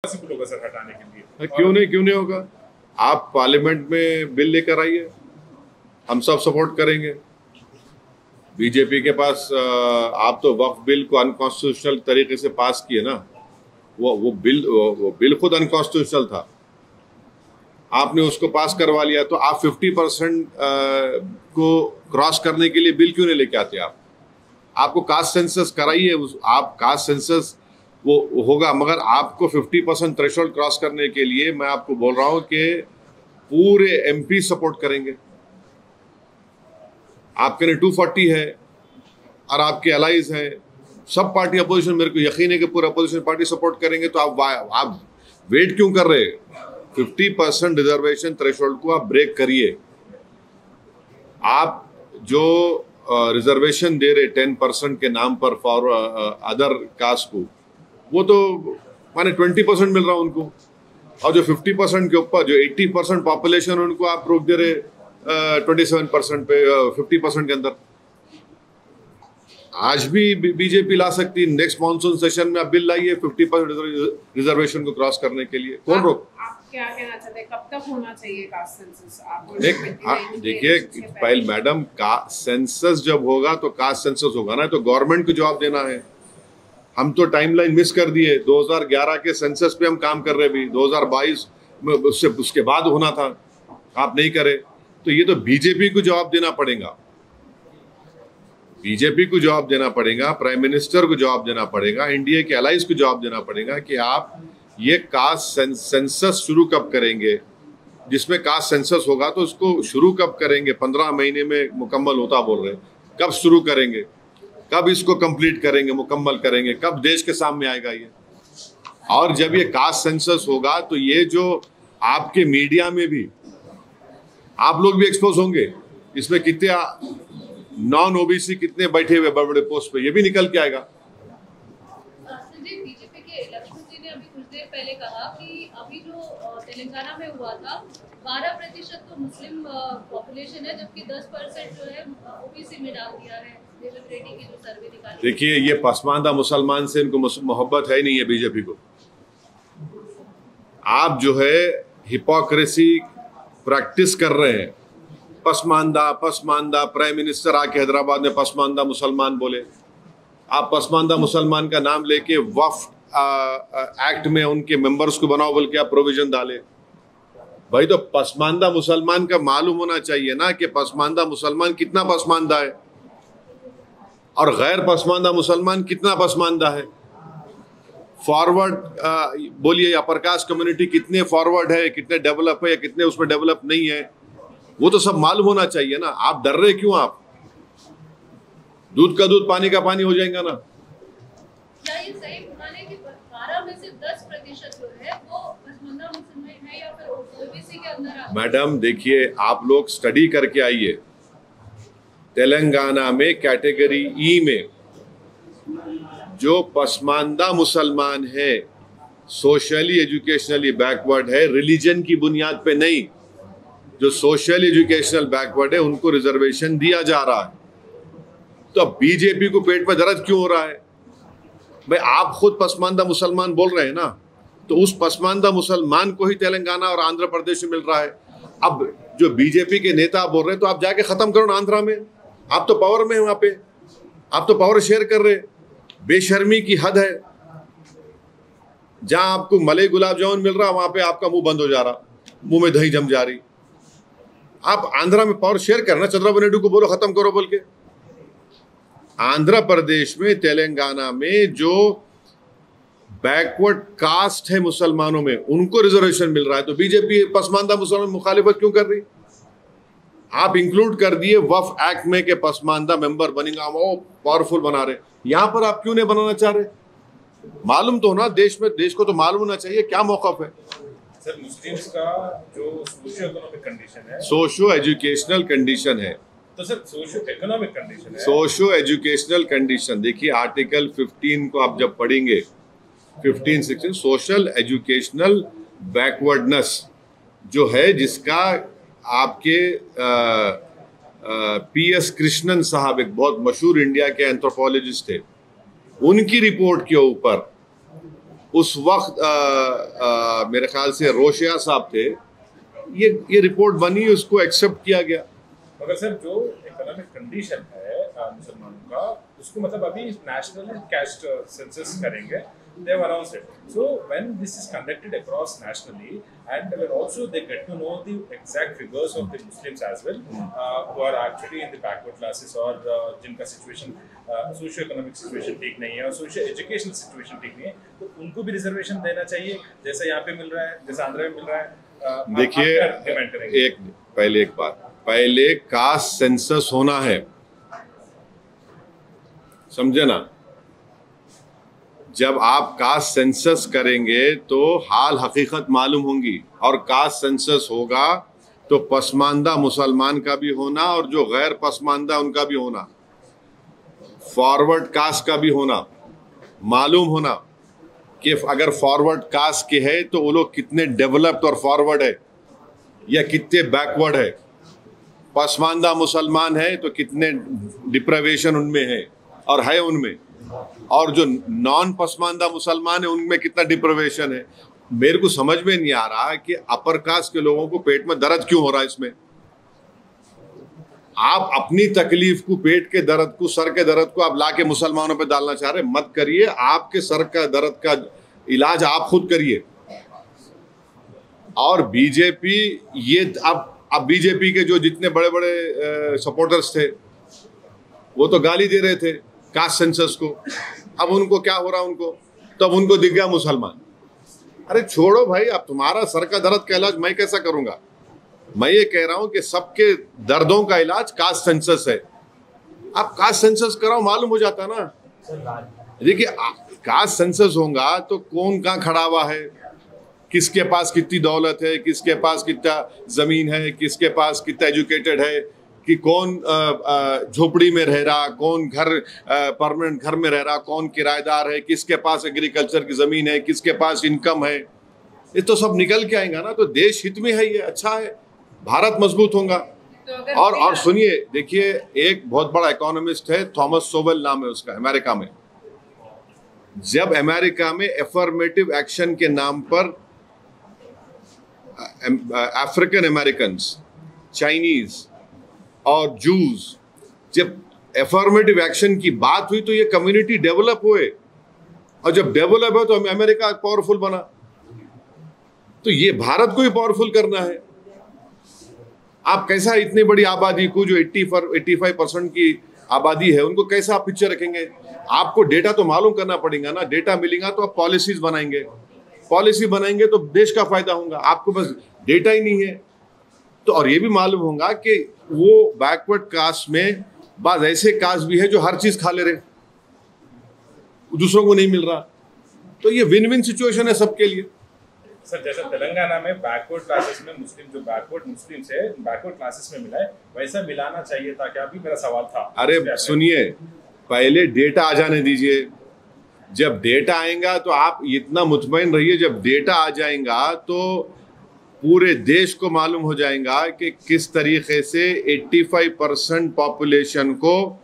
Possible होगा sir हटाने के लिए? क्यों नहीं होगा। आप पार्लियामेंट में बिल लेकर आइए, हम सब सपोर्ट करेंगे। बीजेपी के पास आप तो वक्फ बिल को अनकॉन्स्टिट्यूशनल तरीके से पास किए ना, वो बिल खुद अनकॉन्स्टिट्यूशनल था, आपने उसको पास करवा लिया। तो आप 50% को क्रॉस करने के लिए बिल क्यों नहीं लेके आते? आपको कास्ट सेंसस कराइए, आप कास्ट सेंसस वो होगा, मगर आपको 50% थ्रेशोल्ड क्रॉस करने के लिए मैं आपको बोल रहा हूं कि पूरे एमपी सपोर्ट करेंगे। आपके लिए 240 है और आपके अलाइज हैं, सब पार्टी अपोजिशन, मेरे को यकीन है कि पूरा अपोजिशन पार्टी सपोर्ट करेंगे। तो आप वेट क्यों कर रहे हैं? 50% रिजर्वेशन थ्रेशोल्ड को आप ब्रेक करिए। आप जो रिजर्वेशन दे रहे 10% के नाम पर फॉर अदर कास्ट को, वो तो माने 20% मिल रहा है उनको, और जो 50% के ऊपर जो 80% पॉपुलेशन उनको आप रोक दे रहे 27% पे, 50% के अंदर। आज भी बीजेपी ला सकती, नेक्स्ट मॉनसून सेशन में आप बिल लाइए 50% रिजर्वेशन को क्रॉस करने के लिए, कौन रोक? आप क्या कहना चाहते हैं, कब तक होना चाहिए कास्ट सेंसस? देखिए पहले मैडम, सेंसस जब होगा तो कास्ट सेंसस होगा ना, तो गवर्नमेंट को जवाब देना है। हम तो टाइमलाइन मिस कर दिए, 2011 के सेंसस पे हम काम कर रहे, भी 2022 उसके बाद होना था, आप नहीं करे। तो ये तो बीजेपी को जवाब देना पड़ेगा, बीजेपी को जवाब देना पड़ेगा, प्राइम मिनिस्टर को जवाब देना पड़ेगा, एनडीए के अलाइज को जवाब देना पड़ेगा कि आप ये कास्ट सेंसस शुरू कब करेंगे। जिसमें कास्ट सेंसस होगा तो उसको शुरू कब करेंगे? 15 महीने में मुकम्मल होता बोल रहे, कब शुरू करेंगे, कब इसको कंप्लीट करेंगे, मुकम्मल करेंगे, कब देश के सामने आएगा ये? और जब ये कास्ट सेंसस होगा तो ये जो आपके मीडिया में भी आप लोग भी एक्सपोज होंगे, इसमें कितने नॉन ओबीसी कितने बैठे हुए बड़े बड़े पोस्ट पे, ये भी निकल के आएगा। बीजेपी के लक्ष्मण जी ने अभी कुछ देर पहले कहा कि अभी जो तेलंगाना में हुआ था 12% तो मुस्लिम पॉपुलेशन है, जबकि 10% जो है ओबीसी में डाल दिया है। रेड्डी की जो सर्वे निकाली, देखिए ये पसमानदा मुसलमान से इनको मोहब्बत है नहीं है बीजेपी को। आप जो है हिपोक्रेसी प्रैक्टिस कर रहे हैं, पसमानदा प्राइम मिनिस्टर आके हैदराबाद में पसमानदा मुसलमान बोले, आप पसमानदा मुसलमान का नाम लेके वक्फ एक्ट में उनके मेंबर्स को बनाओ बोल के आप प्रोविजन डाले। भाई तो पसमानदा मुसलमान का मालूम होना चाहिए ना कि पसमानदा मुसलमान कितना पसमानदा है और गैर पसमानदा मुसलमान कितना पसमानदा है। फॉरवर्ड बोलिए, अपर कास्ट कम्युनिटी कितने फॉरवर्ड है, कितने डेवलप है या कितने उसमें डेवलप नहीं है, वो तो सब मालूम होना चाहिए ना। आप डर रहे क्यों? आप दूध का दूध पानी का पानी हो जाएगा ना। क्या ये सही माने कि 12 में से 10% जो है वो पसमानदा मुसलमान है या फिर ओबीसी के अंदर आता है? मैडम देखिए, आप लोग स्टडी करके आइए, तेलंगाना में कैटेगरी ई में जो पसमानदा मुसलमान है, सोशली एजुकेशनली बैकवर्ड है, रिलीजन की बुनियाद पे नहीं, जो सोशल एजुकेशनल बैकवर्ड है उनको रिजर्वेशन दिया जा रहा है। तो अब बीजेपी को पेट में दर्द क्यों हो रहा है? भाई आप खुद पसमानदा मुसलमान बोल रहे हैं ना, तो उस पसमानदा मुसलमान को ही तेलंगाना और आंध्र प्रदेश में मिल रहा है। अब जो बीजेपी के नेता बोल रहे हैं तो आप जाके खत्म करो ना आंध्रा में, आप तो पावर में है वहां पे, आप तो पावर शेयर कर रहे। बेशर्मी की हद है। जहां आपको मलाई गुलाब जामुन मिल रहा वहां पे आपका मुंह बंद हो जा रहा, मुंह में दही जम जा रही। आप आंध्रा में पावर शेयर करना, चंद्रबाबू नायडू को बोलो खत्म करो बोल के। आंध्र प्रदेश में, तेलंगाना में जो बैकवर्ड कास्ट है मुसलमानों में, उनको रिजर्वेशन मिल रहा है, तो बीजेपी पसमानदा मुसलमान मुखालिफत क्यों कर रही? आप इंक्लूड कर दिए वक्फ एक्ट में के पसमानदा मेंबर बनेगा, वो पावरफुल बना रहे। यहां पर आप क्यों नहीं बनाना चाह रहे? मालूम तो होना देश में, देश को तो मालूम होना चाहिए क्या मौक़िफ़ है। सर मुस्लिम्स का जो सोशियो इकोनॉमिक कंडीशन है, सोशियो एजुकेशनल कंडीशन है, तो सर सोशियो इकोनॉमिक कंडीशन है, सोशियो एजुकेशनल कंडीशन देखिए आर्टिकल 15 को आप जब पढ़ेंगे, 15-16 सोशल एजुकेशनल बैकवर्डनेस जो है, जिसका आपके PS कृष्णन साहब एक बहुत मशहूर इंडिया के एंथ्रोपोलॉजिस्ट थे, उनकी रिपोर्ट के ऊपर उस वक्त मेरे ख्याल से रोशिया साहब थे, ये रिपोर्ट बनी, उसको एक्सेप्ट किया गया। मगर सर जो इकोनॉमिक कंडीशन है मुसलमानों का, उसको मतलब अभी नेशनल कैस्ट सेंसस करेंगे, they have announced it. So when this is conducted across nationally, and when also they get to know the exact figures of the Muslims as well, who are actually in the backward classes or जिनका situation socio economic situation ठीक नहीं है और socio education situation ठीक नहीं है, तो उनको भी रिजर्वेशन देना चाहिए जैसा यहाँ पे मिल रहा है, जैसा आंध्र में मिल रहा है। देखिए एक बात, पहले कास्ट सेंसस होना है, समझे ना। जब आप कास्ट सेंसस करेंगे तो हाल हकीकत मालूम होंगी, और कास्ट सेंसस होगा तो पसमानदा मुसलमान का भी होना और जो गैर पसमानदा उनका भी होना, फॉरवर्ड कास्ट का भी होना, मालूम होना कि अगर फॉरवर्ड कास्ट के है तो वो लोग कितने डेवलप्ड और फॉरवर्ड है या कितने बैकवर्ड है, पसमानदा मुसलमान है तो कितने डिप्रावेशन उनमें है और है उनमें, और जो नॉन पसमानदा मुसलमान है उनमें कितना डिप्रावेशन है। मेरे को समझ में नहीं आ रहा कि अपर कास्ट के लोगों को पेट में दर्द क्यों हो रहा है। इसमें आप अपनी तकलीफ को, पेट के दर्द को, सर के दर्द को आप लाके मुसलमानों पे डालना चाह रहे, मत करिए। आपके सर का दर्द का इलाज आप खुद करिए। और बीजेपी, ये अब बीजेपी के जो जितने बड़े बड़े सपोर्टर्स थे वो तो गाली दे रहे थे कास्ट सेंसस को, अब उनको क्या हो रहा, उनको तब उनको दिख गया मुसलमान। अरे छोड़ो भाई, अब तुम्हारा सर का दर्द का इलाज मैं कैसा करूंगा। मैं ये कह रहा हूं कि सबके दर्दों का इलाज कास्ट सेंसस है। आप कास्ट सेंसस कराओ, मालूम हो जाता ना। देखिए कास्ट सेंसस होगा तो कौन कहाँ खड़ा हुआ है, किसके पास कितनी दौलत है, किसके पास कितना जमीन है, किसके पास कितना एजुकेटेड है, कि कौन झोपड़ी में रह रहा, कौन घर परमानेंट घर में रह रहा, कौन किराएदार है, किसके पास एग्रीकल्चर की जमीन है, किसके पास इनकम है, ये तो सब निकल के आएगा ना। तो देश हित में है, ये अच्छा है, भारत मजबूत होगा। तो और सुनिए, देखिए एक बहुत बड़ा इकोनॉमिस्ट है, थॉमस सोवेल नाम है उसका, अमेरिका में। जब अमेरिका में एफर्मेटिव एक्शन के नाम पर अफ्रीकन अमेरिकन, चाइनीज और जूस, जब एफर्मेटिव एक्शन की बात हुई तो ये कम्युनिटी डेवलप हुए, और जब डेवलप हो तो अमेरिका पावरफुल बना। तो ये भारत को ही पावरफुल करना है। आप कैसा इतनी बड़ी आबादी को, जो 85% की आबादी है, उनको कैसा आप पिक्चर रखेंगे। आपको डेटा तो मालूम करना पड़ेगा ना। डेटा मिलेगा तो आप पॉलिसीज बनाएंगे, पॉलिसी बनाएंगे तो देश का फायदा होगा। आपको बस डेटा ही नहीं है तो, और ये भी मालूम होगा कि वो बैकवर्ड कास्ट में बाद ऐसे कास्ट भी है जो हर चीज खा ले रहे, दूसरों को नहीं मिल रहा। तो ये विन विन सिचुएशन है सबके लिए। सर जैसा तेलंगाना में बैकवर्ड क्लासेस में मुस्लिम, जो बैकवर्ड मुस्लिम्स है बैकवर्ड क्लासेस में मिला है, वैसा मिलाना चाहिए था क्या, भी मेरा सवाल था। अरे सुनिए, पहले डेटा आ जाने दीजिए। जब डेटा आएगा तो आप इतना मुतमईन रहिए, जब डेटा आ जाएगा तो पूरे देश को मालूम हो जाएगा कि किस तरीके से 85% पॉपुलेशन को,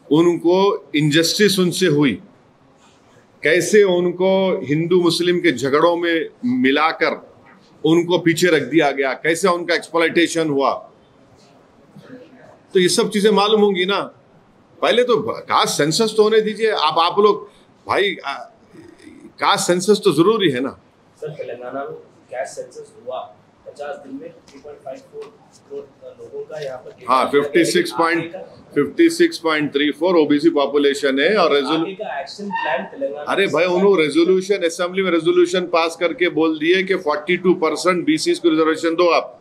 उनको इनजस्टिस उनसे हुई, कैसे उनको हिंदू मुस्लिम के झगड़ों में मिलाकर उनको पीछे रख दिया गया, कैसे उनका एक्सप्लॉयटेशन हुआ। तो ये सब चीजें मालूम होंगी ना। पहले तो कास्ट सेंसस तो होने दीजिए। आप लोग भाई, कास्ट सेंसस तो जरूरी है ना। सर तेलंगाना में कास्ट सेंसस हुआ, 50 दिन में 3.54 करोड़ लोगों का यहाँ पर, हाँ 56.34 ओबीसी पॉपुलेशन है। और एक्शन प्लान तेलंगाना, अरे भाई उन्होंने रेजोल्यूशन, असेंबली में रेजोल्यूशन पास करके बोल दिए कि 42% बीसी को रिजर्वेशन दो आप।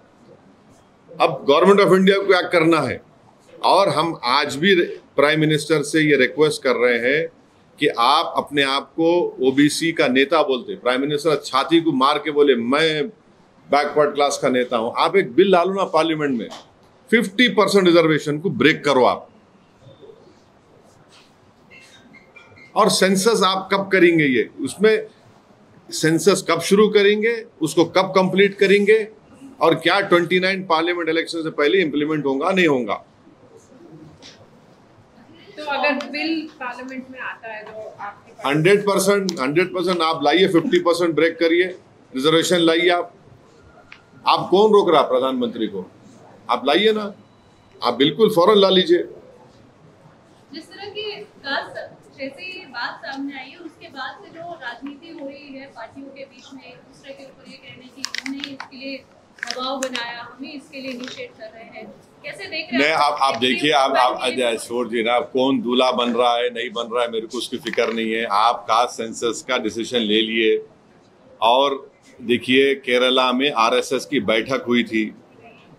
अब गवर्नमेंट ऑफ इंडिया को एक्ट करना है। और हम आज भी प्राइम मिनिस्टर से ये रिक्वेस्ट कर रहे हैं कि आप अपने आप को ओबीसी का नेता बोलते। प्राइम मिनिस्टर छाती को मार के बोले मैं बैकवर्ड क्लास का नेता हूं। आप एक बिल डालो ना पार्लियामेंट में, 50% रिजर्वेशन को ब्रेक करो आप। और सेंसस आप कब करेंगे, ये उसमें सेंसस कब शुरू करेंगे, उसको कब कंप्लीट करेंगे, और क्या 29 पार्लियामेंट इलेक्शन से पहले इंप्लीमेंट होगा नहीं होगा। तो अगर बिल पार्लियामेंट में आता है तो आपके 100% आप लाइए, 50% ब्रेक करिए, रिजर्वेशन लाइए। आप कौन रोक रहा प्रधानमंत्री को? आप लाइए ना, आप बिल्कुल फौरन ला लीजिए। जिस तरह की जैसे ये बात सामने आई है उसके बाद से जो राजनीति हो रही है पार्टियों के बीच में एक दूसरे के ऊपर ये कहने की हमने इसके लिए दबाव बनाया, हमें इसके लिए इनिशिएट कर रहे हैं, कैसे देख रहे हैं? आप देखिए, आप छोड़ दिए ना, कौन दूल्हा बन रहा है नहीं बन रहा है मेरे को उसकी फिक्र नहीं है। आप कास्ट सेंसस का डिसीजन ले लिए। और देखिए केरला में आरएसएस की बैठक हुई थी,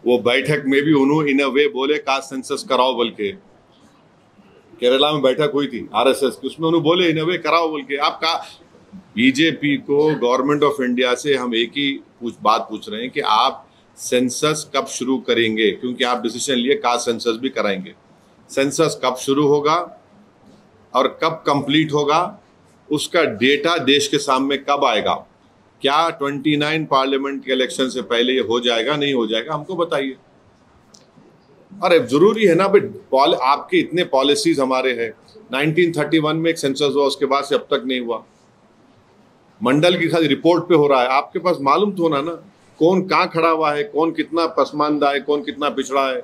वो बैठक में भी उन्होंने इन अ वे बोले कास्ट सेंसस कराओ बोल के। केरला में बैठक हुई थी आरएसएस की, उसमें उन्होंने बोले इन अ वे कराओ बोल के। आपका बीजेपी को, गवर्नमेंट ऑफ इंडिया से हम एक ही बात पूछ रहे हैं कि आप सेंसस कब शुरू करेंगे, क्योंकि आप डिसीजन लिए कास्ट सेंसस भी कराएंगे। सेंसस कब शुरू होगा और कब कंप्लीट होगा, उसका डेटा देश के सामने कब आएगा? क्या 29 पार्लियामेंट के इलेक्शन से पहले ये हो जाएगा, नहीं हो जाएगा, हमको बताइए। अरे जरूरी है ना भाई, आपके इतने पॉलिसीज हमारे हैं। 1931 में एक सेंसस हुआ, उसके बाद से अब तक नहीं हुआ। मंडल की खाली रिपोर्ट पे हो रहा है, आपके पास मालूम तो होना ना कौन कहाँ खड़ा हुआ है, कौन कितना पसमानदा है, कौन कितना पिछड़ा है,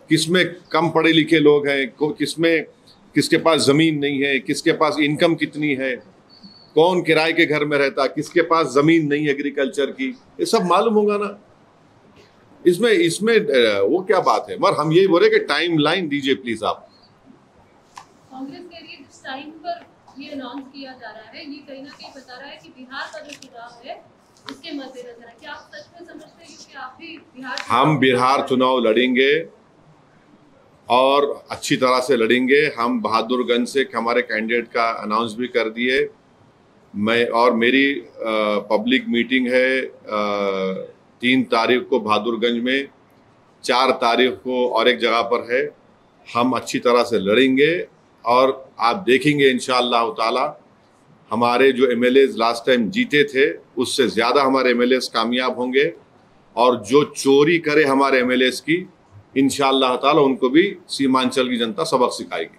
किसमें कम पढ़े लिखे लोग हैं, किसमें किसके पास जमीन नहीं है, किसके पास इनकम कितनी है, कौन किराए के घर में रहता, किसके पास जमीन नहीं एग्रीकल्चर की, ये सब मालूम होगा ना। इसमें वो क्या बात है? मगर हम यही बोले कि टाइम लाइन दीजिए प्लीज आप। कांग्रेस के लिए जिस टाइम पर ये अनाउंस किया जा रहा है, ये कहीं ना कहीं बता रहा है कि बिहार का जो चुनाव है उसके मद्देनजर है। क्या आप सच में समझते हैं कि आप भी हम बिहार चुनाव लड़ेंगे और अच्छी तरह से लड़ेंगे। हम बहादुरगंज से हमारे कैंडिडेट का अनाउंस भी कर दिए। मैं और मेरी पब्लिक मीटिंग है 3 तारीख को बहादुरगंज में, 4 तारीख को और एक जगह पर है। हम अच्छी तरह से लड़ेंगे और आप देखेंगे इंशाअल्लाह ताला हमारे जो एमएलएज लास्ट टाइम जीते थे उससे ज़्यादा हमारे एमएलएज कामयाब होंगे। और जो चोरी करे हमारे एमएलएज की, इंशाअल्लाह ताला उनको भी सीमांचल की जनता सबक सिखाएगी।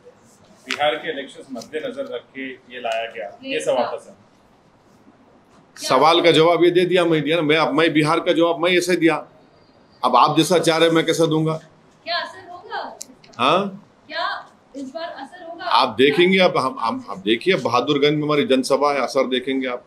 बिहार के इलेक्शंस मद्देनजर रख के ये लाया गया, ये सवाल था। सवाल का जवाब ये दे दिया, मैं दिया ना। मैं बिहार का जवाब मैं ऐसे दिया। अब आप जैसा चाह रहे मैं कैसा दूंगा? क्या असर होगा? हाँ, क्या इस बार असर होगा? आप देखेंगे। अब हम देखिए बहादुरगंज में हमारी जनसभा है, असर देखेंगे आप।